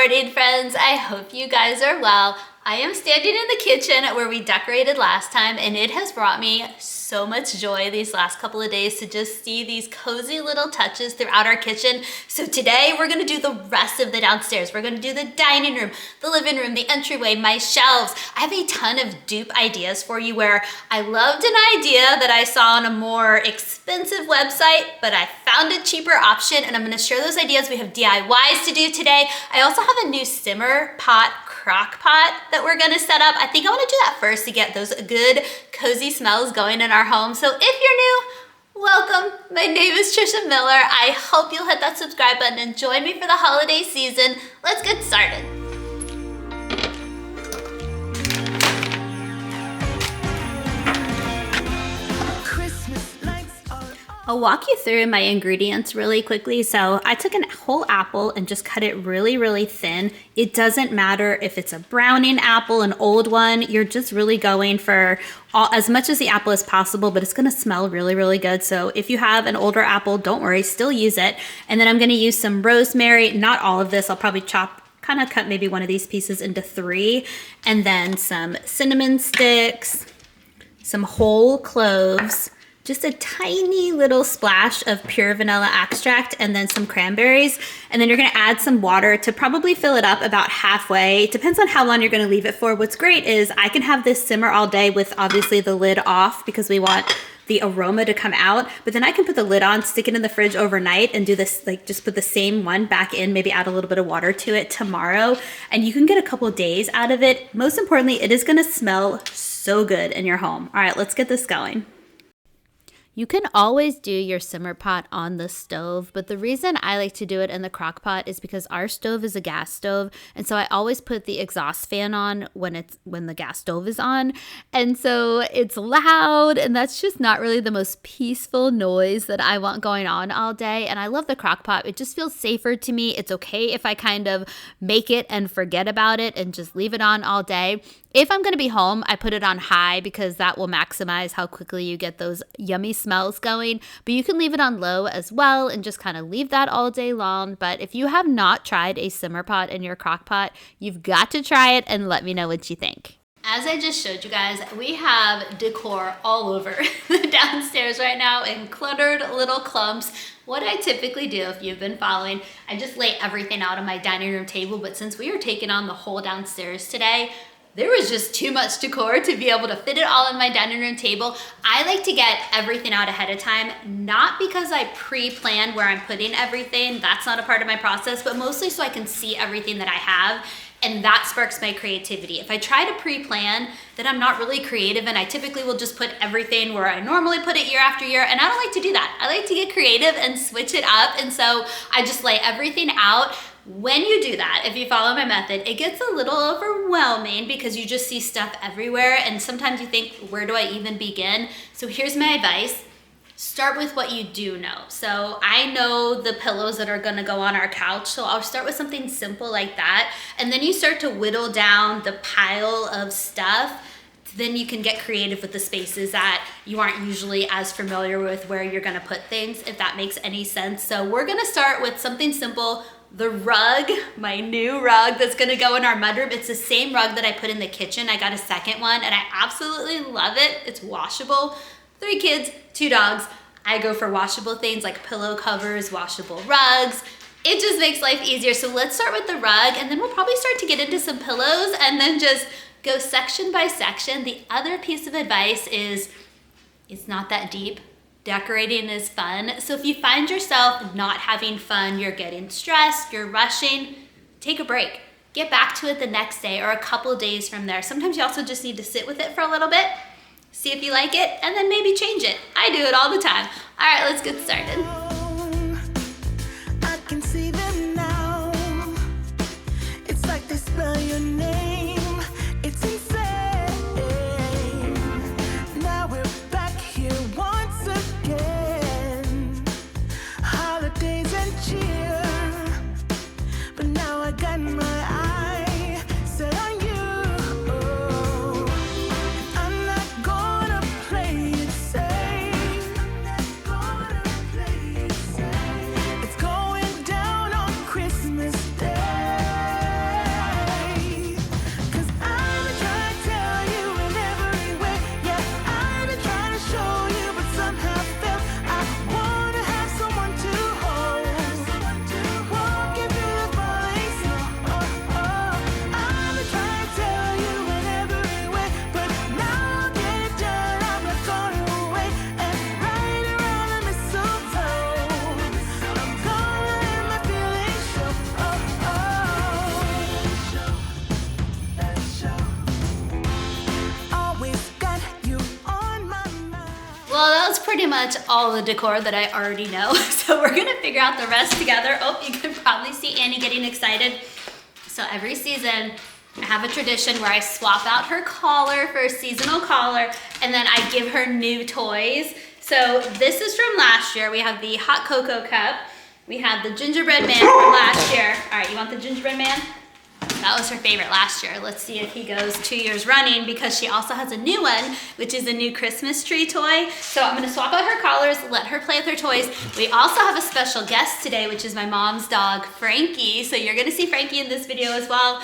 morning, friends. I hope you guys are well. I am standing in the kitchen where we decorated last time, and it has brought me so much joy these last couple of days to just see these cozy little touches throughout our kitchen. So today we're gonna do the rest of the downstairs. We're gonna do the dining room, the living room, the entryway, my shelves. I have a ton of dupe ideas for you where I loved an idea that I saw on a more expensive website, but I found a cheaper option, and I'm gonna share those ideas. We have DIYs to do today. I also have a new simmer pot crock-pot that we're gonna set up. I think I wanna do that first to get those good cozy smells going in our home. So if you're new, welcome. My name is Trisha Miller. I hope you'll hit that subscribe button and join me for the holiday season. Let's get started. I'll walk you through my ingredients really quickly. So I took a whole apple and just cut it really, really thin. It doesn't matter if it's a browning apple, an old one, you're just really going for as much as the apple as possible, but it's gonna smell really, really good. So if you have an older apple, don't worry, still use it. And then I'm gonna use some rosemary, not all of this, I'll probably kind of cut maybe one of these pieces into 3, and then some cinnamon sticks, some whole cloves, just a tiny little splash of pure vanilla extract, and then some cranberries. And then you're gonna add some water to probably fill it up about halfway. It depends on how long you're gonna leave it for. What's great is I can have this simmer all day with obviously the lid off because we want the aroma to come out, but then I can put the lid on, stick it in the fridge overnight, and do this, like just put the same one back in, maybe add a little bit of water to it tomorrow, and you can get a couple days out of it. Most importantly, it is gonna smell so good in your home. All right, let's get this going. You can always do your simmer pot on the stove, but the reason I like to do it in the crock pot is because our stove is a gas stove, and so I always put the exhaust fan on when the gas stove is on, and so it's loud, and that's just not really the most peaceful noise that I want going on all day. And I love the crock pot. It just feels safer to me. It's okay if I kind of make it and forget about it and just leave it on all day. If I'm gonna be home, I put it on high because that will maximize how quickly you get those yummy smells going, but you can leave it on low as well and just kind of leave that all day long. But if you have not tried a simmer pot in your crock pot, you've got to try it and let me know what you think. As I just showed you guys, we have decor all over the downstairs right now in cluttered little clumps. What I typically do, if you've been following, I just lay everything out on my dining room table, but since we are taking on the whole downstairs today, there was just too much decor to be able to fit it all on my dining room table. I like to get everything out ahead of time, not because I pre-plan where I'm putting everything, that's not a part of my process, but mostly so I can see everything that I have, and that sparks my creativity. If I try to pre-plan, then I'm not really creative, and I typically will just put everything where I normally put it year after year, and I don't like to do that. I like to get creative and switch it up, and so I just lay everything out. When you do that, if you follow my method, it gets a little overwhelming because you just see stuff everywhere, and sometimes you think, where do I even begin? So here's my advice. Start with what you do know. So I know the pillows that are gonna go on our couch, so I'll start with something simple like that, and then you start to whittle down the pile of stuff. Then you can get creative with the spaces that you aren't usually as familiar with where you're gonna put things, if that makes any sense. So we're gonna start with something simple. The rug, my new rug that's gonna go in our mudroom. It's the same rug that I put in the kitchen. I got a second one and I absolutely love it. It's washable. 3 kids, 2 dogs. I go for washable things like pillow covers, washable rugs. It just makes life easier. So let's start with the rug, and then we'll probably start to get into some pillows and then just go section by section. The other piece of advice is it's not that deep. Decorating is fun. So if you find yourself not having fun, you're getting stressed, you're rushing, take a break. Get back to it the next day or a couple days from there. Sometimes you also just need to sit with it for a little bit, see if you like it, and then maybe change it. I do it all the time. All right, let's get started. I can see them now. It's like they spell your name. It's insane. Now we're back here once again. Holidays and cheer. But now I got my eye set on you. I'm not gonna play it safe. I'm not gonna play pretty much all the decor that I already know. So we're gonna figure out the rest together. Oh, you can probably see Annie getting excited. So every season, I have a tradition where I swap out her collar for a seasonal collar, and then I give her new toys. So this is from last year. We have the hot cocoa cup. We have the gingerbread man from last year. All right, you want the gingerbread man? That was her favorite last year. Let's see if he goes 2 years running, because she also has a new one, which is a new Christmas tree toy. So I'm gonna swap out her collars, let her play with her toys. We also have a special guest today, which is my mom's dog, Frankie. So you're gonna see Frankie in this video as well.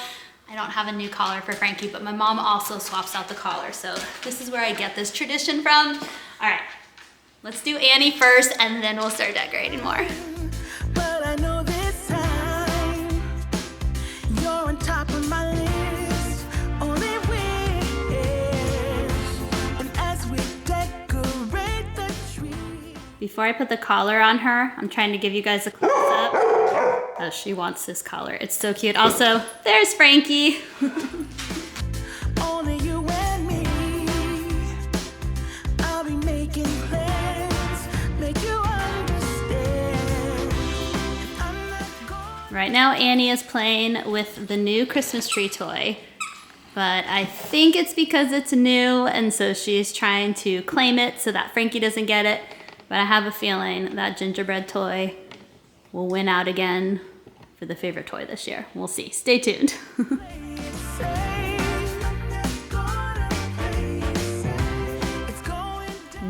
I don't have a new collar for Frankie, but my mom also swaps out the collar. So this is where I get this tradition from. All right, let's do Annie first, and then we'll start decorating more. But I know this time you're on top of my list. Only wish. And as we decorate the tree. Before I put the collar on her, I'm trying to give you guys a close up. Oh, she wants this collar. It's so cute. Also, there's Frankie. Only you and me. I'll be making plans, make you understand. I'm not going. Right now, Annie is playing with the new Christmas tree toy, but I think it's because it's new, and so she's trying to claim it so that Frankie doesn't get it. But I have a feeling that gingerbread toy will win out again for the favorite toy this year. We'll see. Stay tuned.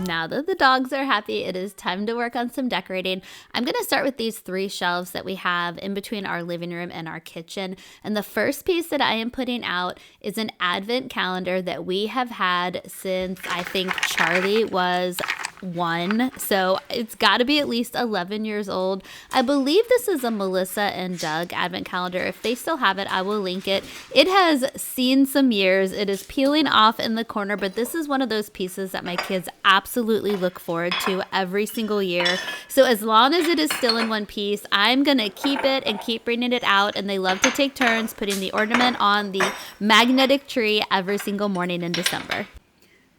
Now that the dogs are happy, it is time to work on some decorating. I'm going to start with these 3 shelves that we have in between our living room and our kitchen. And the first piece that I am putting out is an advent calendar that we have had since I think Charlie was 1. So it's got to be at least 11 years old. I believe this is a Melissa and Doug advent calendar. If they still have it, I will link it. It has seen some years. It is peeling off in the corner, but this is one of those pieces that my kids absolutely look forward to every single year. So as long as it is still in one piece, I'm going to keep it and keep bringing it out. And they love to take turns putting the ornament on the magnetic tree every single morning in December.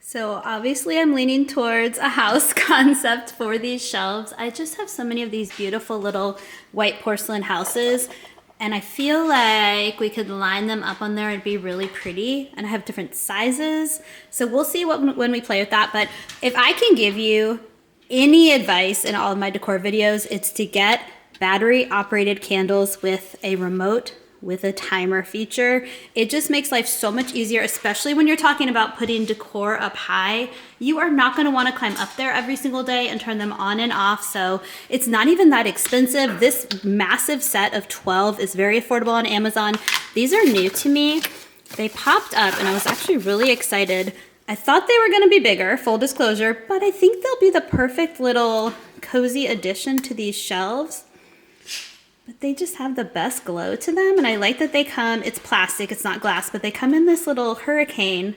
So obviously I'm leaning towards a house concept for these shelves. I just have so many of these beautiful little white porcelain houses, and I feel like we could line them up on there and be really pretty. And I have different sizes. So we'll see when we play with that. But if I can give you any advice in all of my decor videos, it's to get battery operated candles with a remote with a timer feature. It just makes life so much easier, especially when you're talking about putting decor up high. You are not going to want to climb up there every single day and turn them on and off. So it's not even that expensive. This massive set of 12 is very affordable on Amazon. These are new to me. They popped up and I was actually really excited. I thought they were going to be bigger, full disclosure, but I think they'll be the perfect little cozy addition to these shelves. But they just have the best glow to them, and I like that they come, it's plastic, it's not glass, but they come in this little hurricane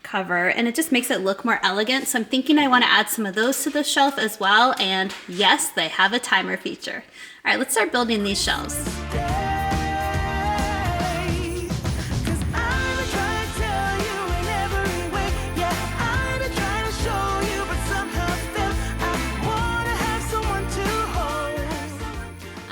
cover, and it just makes it look more elegant. So I'm thinking I want to add some of those to the shelf as well, and yes, they have a timer feature. All right, let's start building these shelves.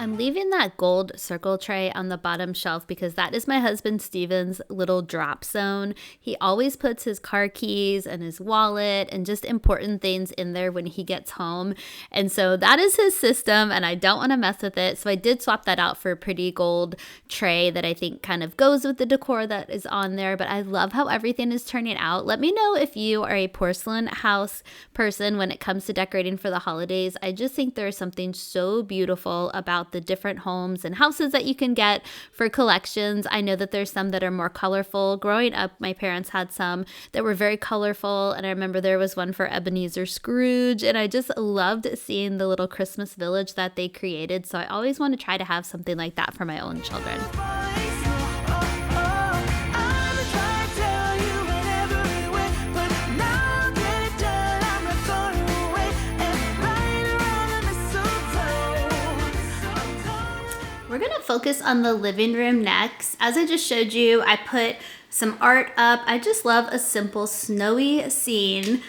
I'm leaving that gold circle tray on the bottom shelf because that is my husband Steven's little drop zone. He always puts his car keys and his wallet and just important things in there when he gets home. And so that is his system, and I don't want to mess with it. So I did swap that out for a pretty gold tray that I think kind of goes with the decor that is on there. But I love how everything is turning out. Let me know if you are a porcelain house person when it comes to decorating for the holidays. I just think there is something so beautiful about the different homes and houses that you can get for collections. I know that there's some that are more colorful. Growing up, my parents had some that were very colorful, and I remember there was one for Ebenezer Scrooge, and I just loved seeing the little Christmas village that they created. So I always want to try to have something like that for my own children. We're gonna focus on the living room next. As I just showed you, I put some art up. I just love a simple snowy scene.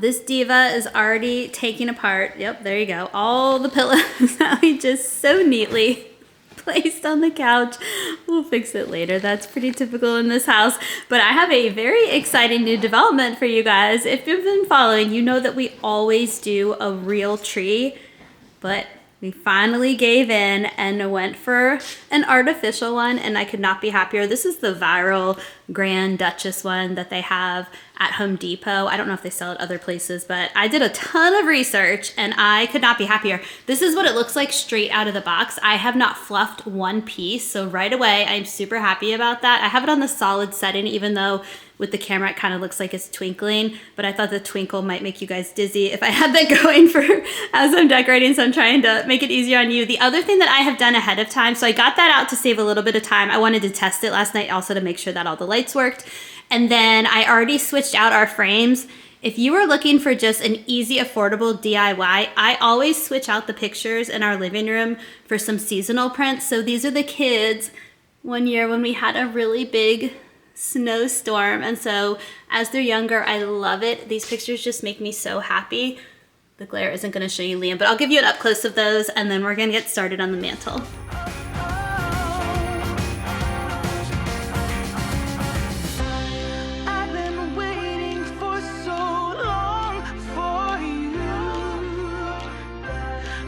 This diva is already taking apart. Yep, there you go. All the pillows that we just so neatly placed on the couch. We'll fix it later. That's pretty typical in this house. But I have a very exciting new development for you guys. If you've been following, you know that we always do a real tree, but we finally gave in and went for an artificial one, and I could not be happier. This is the viral Grand Duchess one that they have at Home Depot. I don't know if they sell it other places, but I did a ton of research and I could not be happier. This is what it looks like straight out of the box. I have not fluffed one piece, so right away I'm super happy about that. I have it on the solid setting, even though with the camera it kind of looks like it's twinkling, but I thought the twinkle might make you guys dizzy if I had that going for as I'm decorating, so I'm trying to make it easier on you. The other thing that I have done ahead of time, so I got that out to save a little bit of time. I wanted to test it last night also to make sure that all the lights worked. And then I already switched out our frames. If you are looking for just an easy, affordable DIY, I always switch out the pictures in our living room for some seasonal prints. So these are the kids one year when we had a really big snowstorm. And so as they're younger, I love it. These pictures just make me so happy. The glare isn't gonna show you Liam, but I'll give you an up close of those and then we're gonna get started on the mantle. I've been waiting for so long for you,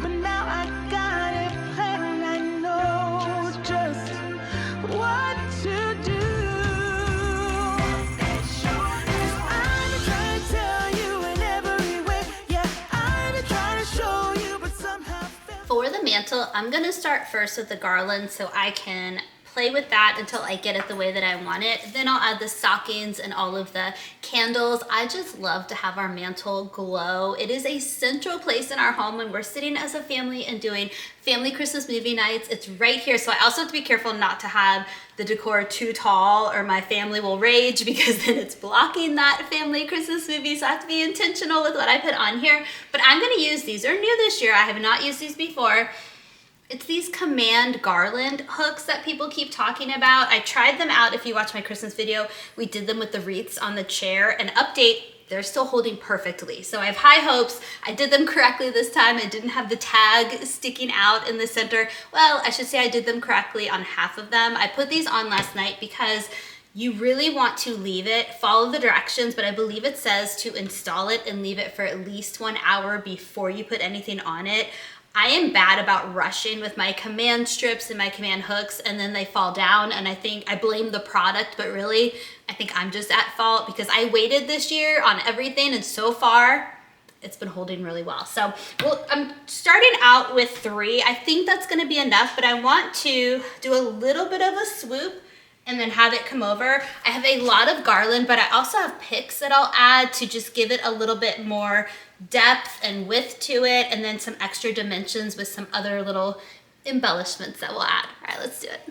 but now I got a plan. I know just what to do. 'Cause I've been trying to tell you in every way. Yeah, I've been trying to show you, but somehow failed. For the mantle, I'm gonna start first with the garland so I can play with that until I get it the way that I want it. Then I'll add the stockings and all of the candles. I just love to have our mantle glow. It is a central place in our home when we're sitting as a family and doing family Christmas movie nights. It's right here, so I also have to be careful not to have the decor too tall or my family will rage because then it's blocking that family Christmas movie, so I have to be intentional with what I put on here. But I'm gonna use these. They're new this year. I have not used these before. It's these command garland hooks that people keep talking about. I tried them out. If you watch my Christmas video, we did them with the wreaths on the chair. And update, they're still holding perfectly. So I have high hopes. I did them correctly this time. I didn't have the tag sticking out in the center. Well, I should say I did them correctly on half of them. I put these on last night because you really want to leave it, follow the directions, but I believe it says to install it and leave it for at least 1 hour before you put anything on it. I am bad about rushing with my command strips and my command hooks and then they fall down, and I think I blame the product, but really I think I'm just at fault because I waited this year on everything and so far it's been holding really well. So I'm starting out with 3. I think that's gonna be enough, but I want to do a little bit of a swoop and then have it come over. I have a lot of garland, but I also have picks that I'll add to just give it a little bit more depth and width to it, and then some extra dimensions with some other little embellishments that we'll add. All right, let's do it.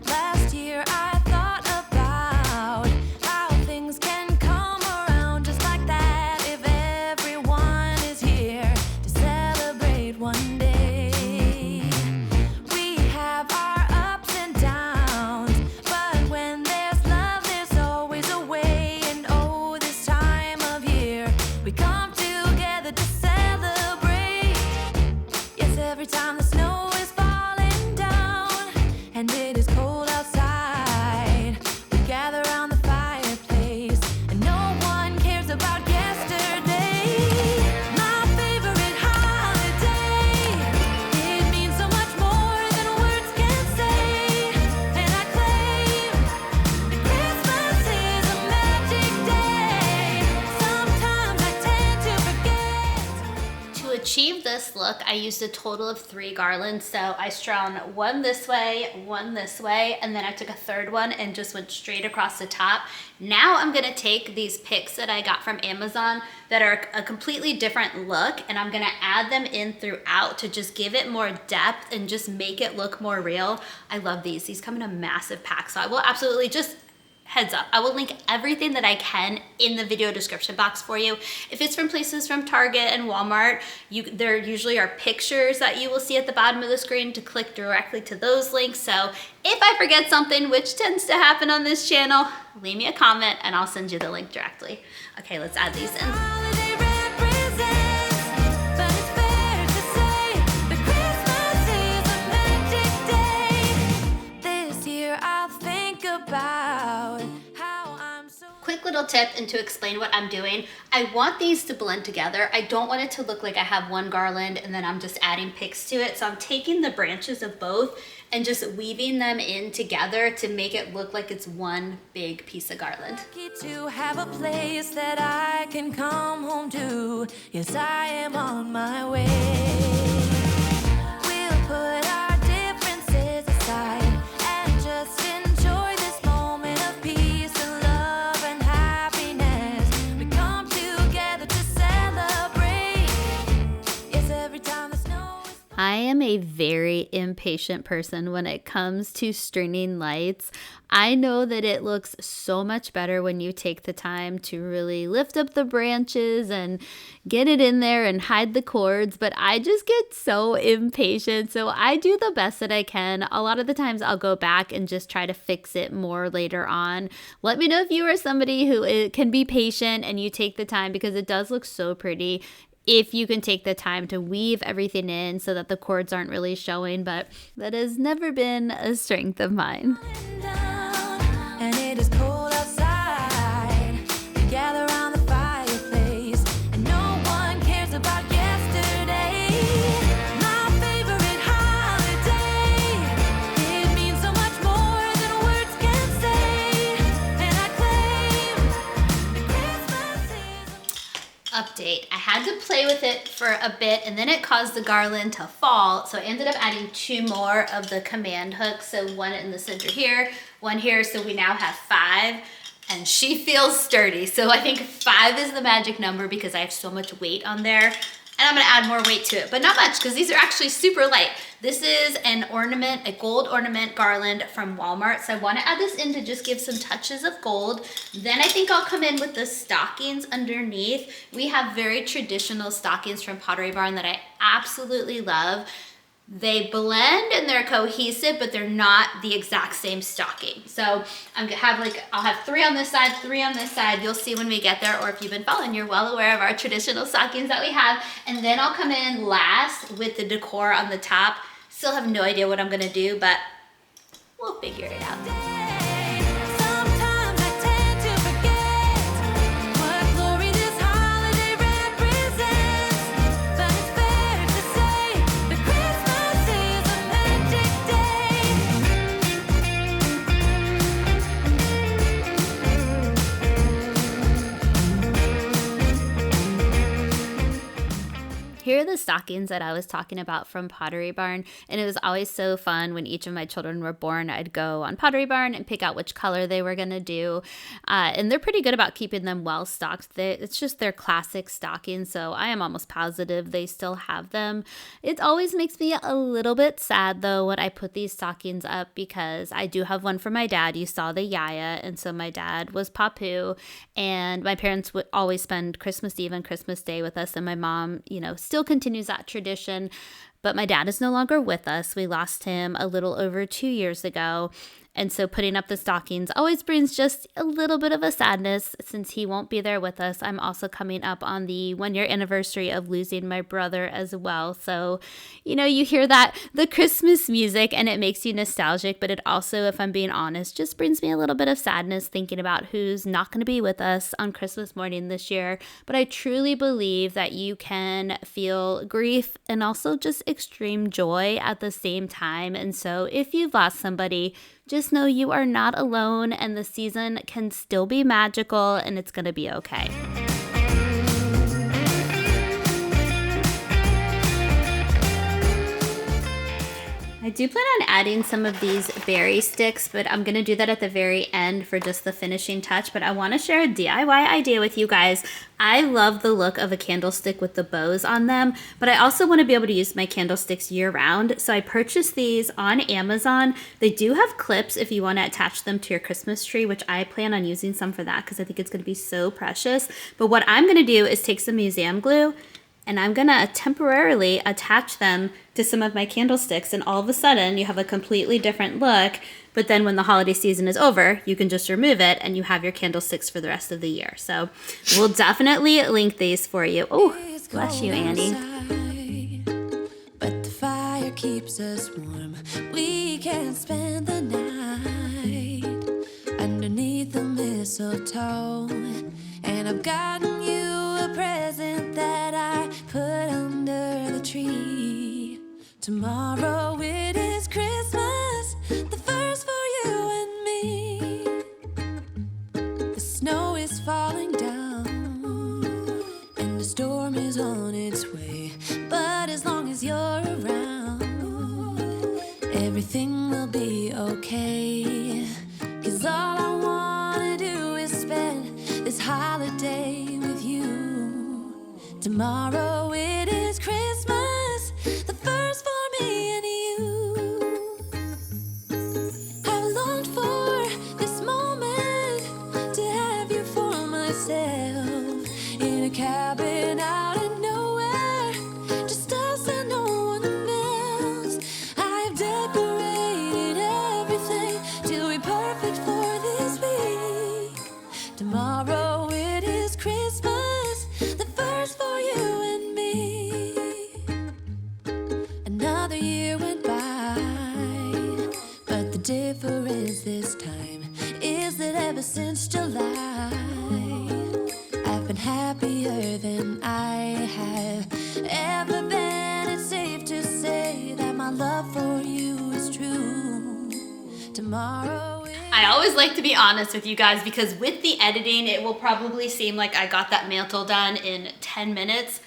Last year I thought about how things can come around just like that if everyone is here to celebrate one day. We have our ups and downs, but when there's love there's always a way. And oh, this time of year we come together to celebrate. Yes, every time the snow is falling down and it is cold outside, we gather around the fireplace and no one cares about yesterday. My favorite holiday, it means so much more than words can say. And I claim that Christmas is a magic day. Sometimes I tend to forget. To achieve this look, I used a total of 3 garlands. So I strung one this way, and then I took a third one and just went straight across the top. Now I'm gonna take these picks that I got from Amazon that are a completely different look, and I'm gonna add them in throughout to just give it more depth and just make it look more real. I love these. These come in a massive pack, so I will absolutely just Heads up, I will link everything that I can in the video description box for you. If it's from places from Target and Walmart, there usually are pictures that you will see at the bottom of the screen to click directly to those links. So if I forget something, which tends to happen on this channel, leave me a comment and I'll send you the link directly. Okay, let's add these in. Holiday represents, but it's fair to say that Christmas is a magic day. This year I'll think about how I'm so. Quick little tip and to explain what I'm doing. I want these to blend together. I don't want it to look like I have one garland and then I'm just adding picks to it. So I'm taking the branches of both and just weaving them in together to make it look like it's one big piece of garland. Lucky to have a place that I can come home to. Yes, I am on my way. We'll put our differences aside and just enjoy this moment of peace and love and happiness. We come together to celebrate. Yes, every time the snow is. I am a very impatient person when it comes to stringing lights. I know that it looks so much better when you take the time to really lift up the branches and get it in there and hide the cords, but I just get so impatient. So I do the best that I can. A lot of the times I'll go back and just try to fix it more later on. Let me know if you are somebody who can be patient and you take the time, because it does look so pretty if you can take the time to weave everything in so that the cords aren't really showing, but that has never been a strength of mine. And it is cold outside. We gather around the fireplace, and no one cares about yesterday. My favorite holiday. It means so much more than words can say. And I claim that Christmas is. Update. I had to play with it for a bit and then it caused the garland to fall. So I ended up adding 2 more of the command hooks. So one in the center here, one here. So we now have 5 and she feels sturdy. So I think 5 is the magic number because I have so much weight on there. And I'm gonna add more weight to it, but not much because these are actually super light. This is an ornament, a gold ornament garland from Walmart. So I wanna add this in to just give some touches of gold. Then I think I'll come in with the stockings underneath. We have very traditional stockings from Pottery Barn that I absolutely love. They blend and they're cohesive, but they're not the exact same stocking. So I'll have 3 on this side, 3 on this side. You'll see when we get there, or if you've been following, you're well aware of our traditional stockings that we have. And then I'll come in last with the decor on the top. Still have no idea what I'm gonna do, but we'll figure it out. Sometimes I tend to forget what glory this holiday represents. But it's fair to say that Christmas is a magic Here are the stockings that I was talking about from Pottery Barn, and it was always so fun when each of my children were born. I'd go on Pottery Barn and pick out which color they were going to do, and they're pretty good about keeping them well stocked. It's just their classic stockings, so I am almost positive they still have them. It always makes me a little bit sad, though, when I put these stockings up, because I do have one for my dad. You saw the Yaya, and so my dad was Papu, and my parents would always spend Christmas Eve and Christmas Day with us, and my mom, still continues that tradition, but my dad is no longer with us. We lost him a little over 2 years ago. And so putting up the stockings always brings just a little bit of a sadness since he won't be there with us. I'm also coming up on the 1-year anniversary of losing my brother as well. So, you hear the Christmas music and it makes you nostalgic, but it also, if I'm being honest, just brings me a little bit of sadness thinking about who's not going to be with us on Christmas morning this year. But I truly believe that you can feel grief and also just extreme joy at the same time. And so if you've lost somebody, just know you are not alone and the season can still be magical and it's going to be okay. I do plan on adding some of these berry sticks, but I'm going to do that at the very end for just the finishing touch. But I want to share a DIY idea with you guys. I love the look of a candlestick with the bows on them, but I also want to be able to use my candlesticks year round. So I purchased these on Amazon. They do have clips if you want to attach them to your Christmas tree, which I plan on using some for that because I think it's going to be so precious. But what I'm going to do is take some museum glue and I'm gonna temporarily attach them to some of my candlesticks, and all of a sudden you have a completely different look. But then when the holiday season is over, you can just remove it and you have your candlesticks for the rest of the year. So we'll definitely link these for you. Oh, bless you, Andy. But the fire keeps us warm. We can spend the night underneath the mistletoe. And I've gotten you a present that I put under the tree. Tomorrow it is Christmas, the first for you and me. The snow is falling down and the storm is on its way. But as long as you're around, everything will be okay. 'Cause all I wanna do is spend this holiday with you. Tomorrow it is Christmas, the first for me and you. I've longed for this moment to have you for myself in a cabin out in nowhere, just us and no one else. I've decorated everything to be perfect for this week. Tomorrow it is Christmas, the first for you and me. Another year went by, but the difference this time is that ever since July, I've been happier than I have ever been. It's safe to say that my love for you is true. Tomorrow I always like to be honest with you guys because with the editing, it will probably seem like I got that mantle done in 10 minutes.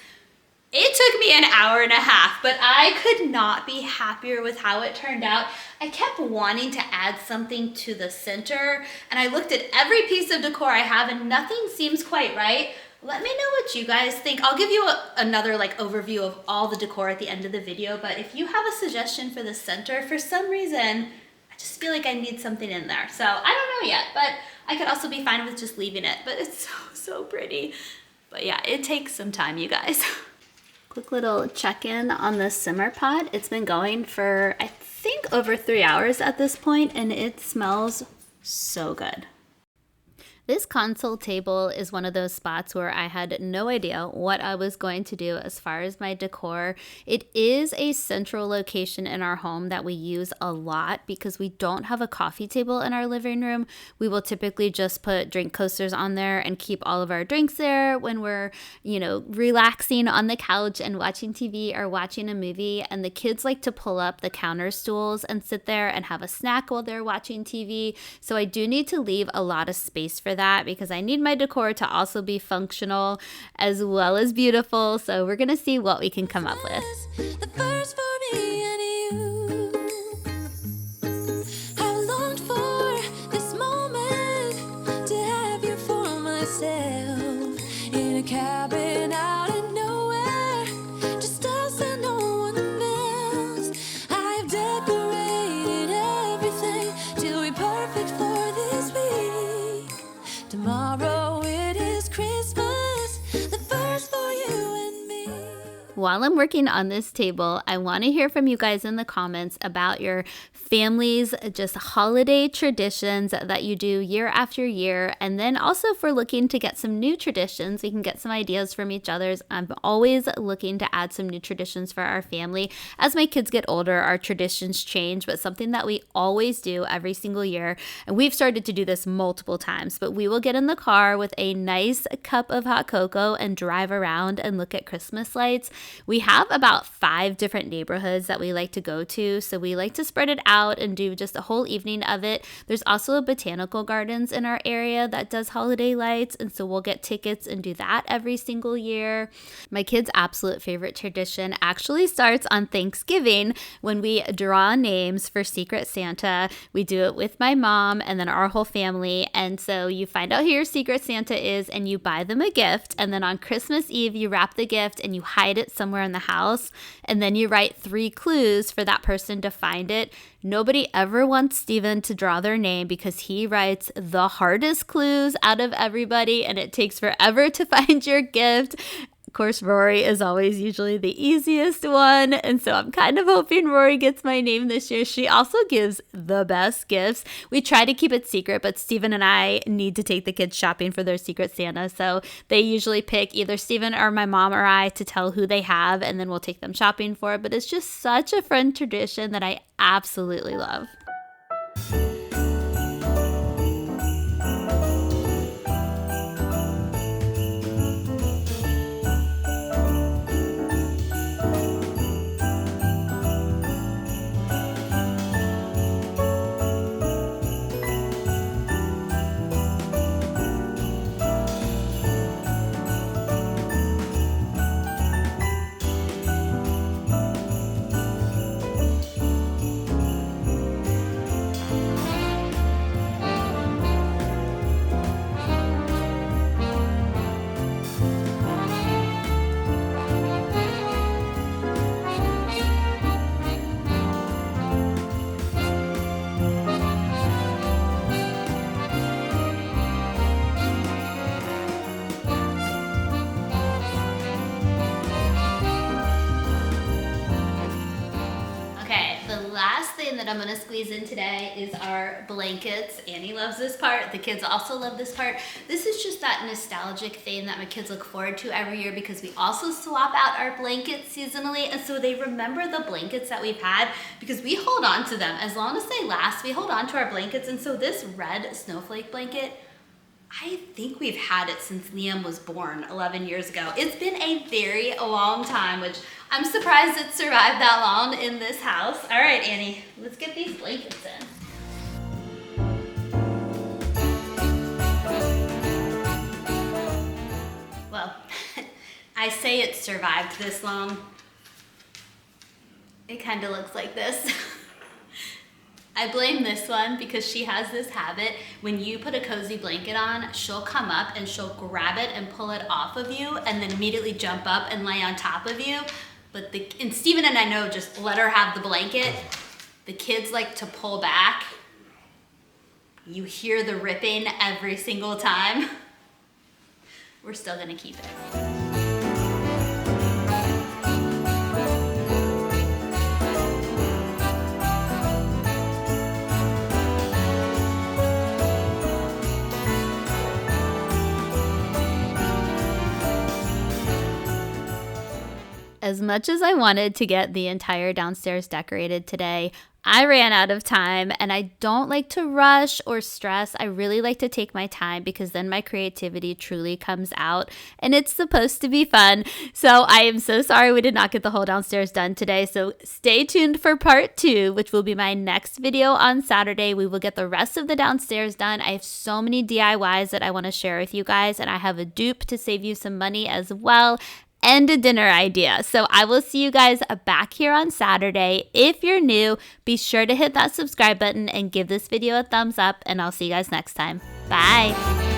It took me an hour and a half, but I could not be happier with how it turned out. I kept wanting to add something to the center, and I looked at every piece of decor I have and nothing seems quite right. Let me know what you guys think. I'll give you another overview of all the decor at the end of the video, but if you have a suggestion for the center, for some reason, I just feel like I need something in there. So I don't know yet, but I could also be fine with just leaving it, but it's so pretty. But yeah, it takes some time, you guys. Quick little check-in on the simmer pot. It's been going for, I think, over 3 hours at this point, and it smells so good. This console table is one of those spots where I had no idea what I was going to do as far as my decor. It is a central location in our home that we use a lot because we don't have a coffee table in our living room. We will typically just put drink coasters on there and keep all of our drinks there when we're, relaxing on the couch and watching TV or watching a movie. And the kids like to pull up the counter stools and sit there and have a snack while they're watching TV. So I do need to leave a lot of space for that because I need my decor to also be functional as well as beautiful. So we're gonna see what we can come up with. The first for me and you. I've longed for this moment to have you for myself in a cabin out in nowhere, just us and no one else. I've decorated everything to be perfect for this week. Tomorrow it is Christmas, the first for you and me. While I'm working on this table, I want to hear from you guys in the comments about your family's just holiday traditions that you do year after year. And then also if we're looking to get some new traditions, we can get some ideas from each other's. I'm always looking to add some new traditions for our family. As my kids get older, our traditions change, but something that we always do every single year, and we've started to do this multiple times, but we will get in the car with a nice cup of hot cocoa and drive around and look at Christmas lights. We have about 5 different neighborhoods that we like to go to, so we like to spread it out out and do just a whole evening of it. There's also a botanical gardens in our area that does holiday lights, and so we'll get tickets and do that every single year. My kids' absolute favorite tradition actually starts on Thanksgiving when we draw names for Secret Santa. We do it with my mom and then our whole family, and so you find out who your Secret Santa is and you buy them a gift, and then on Christmas Eve you wrap the gift and you hide it somewhere in the house, and then you write 3 clues for that person to find it. Nobody ever wants Steven to draw their name because he writes the hardest clues out of everybody and it takes forever to find your gift. Of course, Rory is always usually the easiest one, and so I'm kind of hoping Rory gets my name this year. She also gives the best gifts. We try to keep it secret, but Steven and I need to take the kids shopping for their Secret Santa, so they usually pick either Steven or my mom or I to tell who they have, and then we'll take them shopping for it. But it's just such a fun tradition that I absolutely love. That I'm gonna squeeze in today is our blankets. Annie loves this part. The kids also love this part. This is just that nostalgic thing that my kids look forward to every year because we also swap out our blankets seasonally, and so they remember the blankets that we've had because we hold on to them. As long as they last, we hold on to our blankets, and so this red snowflake blanket, I think we've had it since Liam was born 11 years ago. It's been a very long time, which I'm surprised it survived that long in this house. All right, Annie, let's get these blankets in. Well, I say it survived this long. It kind of looks like this. I blame this one because she has this habit. When you put a cozy blanket on, she'll come up and she'll grab it and pull it off of you and then immediately jump up and lay on top of you. And Steven and I know, just let her have the blanket. The kids like to pull back. You hear the ripping every single time. We're still gonna keep it. As much as I wanted to get the entire downstairs decorated today, I ran out of time, and I don't like to rush or stress. I really like to take my time because then my creativity truly comes out, and it's supposed to be fun. So I am so sorry we did not get the whole downstairs done today. So stay tuned for part 2, which will be my next video on Saturday. We will get the rest of the downstairs done. I have so many DIYs that I want to share with you guys, and I have a dupe to save you some money as well, and a dinner idea. So I will see you guys back here on Saturday. If you're new, be sure to hit that subscribe button and give this video a thumbs up, and I'll see you guys next time. Bye.